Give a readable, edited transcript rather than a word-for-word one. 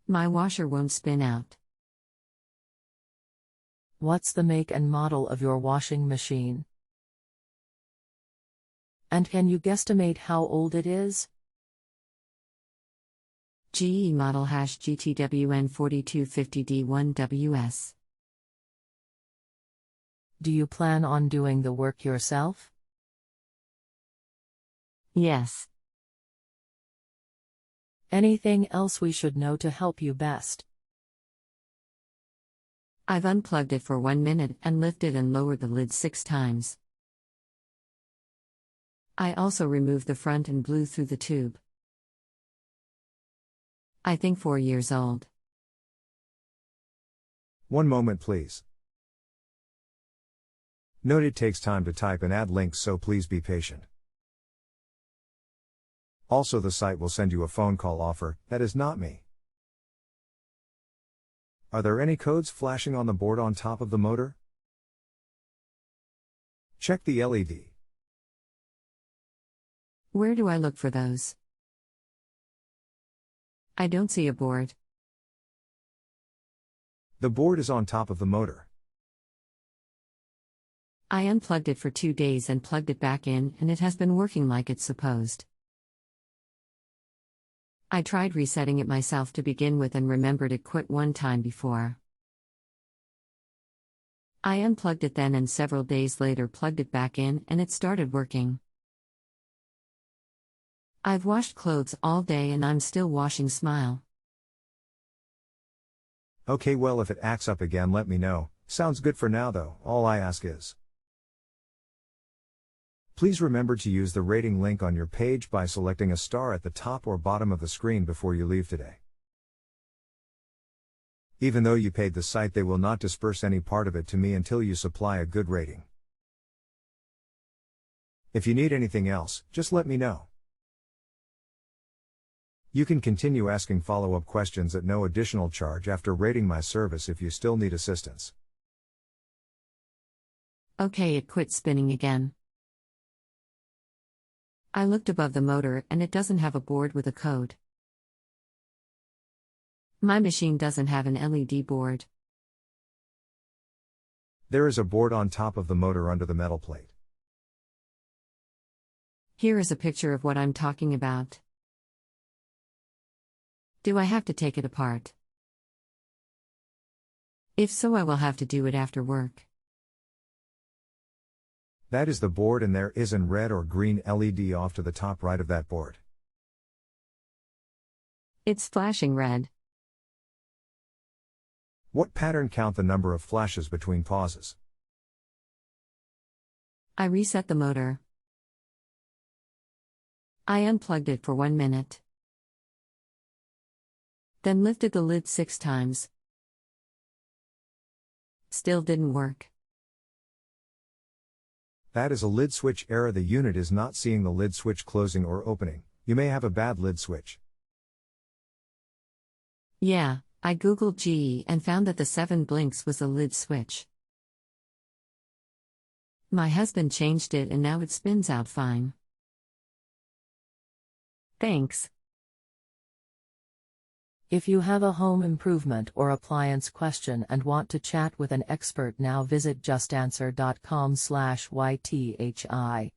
My washer won't spin out. What's the make and model of your washing machine? And can you guesstimate how old it is? GE model #GTWN4250D1WS. Do you plan on doing the work yourself? Yes. Anything else we should know to help you best? I've unplugged it for 1 minute and lifted and lowered the lid 6 times. I also removed the front and blew through the tube. I think 4 years old. One moment please. Note it takes time to type and add links, so please be patient. Also, the site will send you a phone call offer. That is not me. Are there any codes flashing on the board on top of the motor? Check the LED. Where do I look for those? I don't see a board. The board is on top of the motor. I unplugged it for 2 days and plugged it back in, and it has been working like it's supposed. I tried resetting it myself to begin with and remembered it quit one time before. I unplugged it then and several days later plugged it back in and it started working. I've washed clothes all day and I'm still washing. Smile. Okay, well, if it acts up again, let me know. Sounds good for now though. All I ask is, please remember to use the rating link on your page by selecting a star at the top or bottom of the screen before you leave today. Even though you paid the site, they will not disperse any part of it to me until you supply a good rating. If you need anything else, just let me know. You can continue asking follow-up questions at no additional charge after rating my service if you still need assistance. Okay, it quit spinning again. I looked above the motor and it doesn't have a board with a code. My machine doesn't have an LED board. There is a board on top of the motor under the metal plate. Here is a picture of what I'm talking about. Do I have to take it apart? If so, I will have to do it after work. That is the board, and there is an red or green LED off to the top right of that board. It's flashing red. What pattern? Count the number of flashes between pauses. I reset the motor. I unplugged it for 1 minute. Then lifted the lid 6 times. Still didn't work. That is a lid switch error. The unit is not seeing the lid switch closing or opening. You may have a bad lid switch. Yeah, I googled GE and found that the 7 blinks was a lid switch. My husband changed it and now it spins out fine. Thanks. If you have a home improvement or appliance question and want to chat with an expert now, visit justanswer.com/YTHI.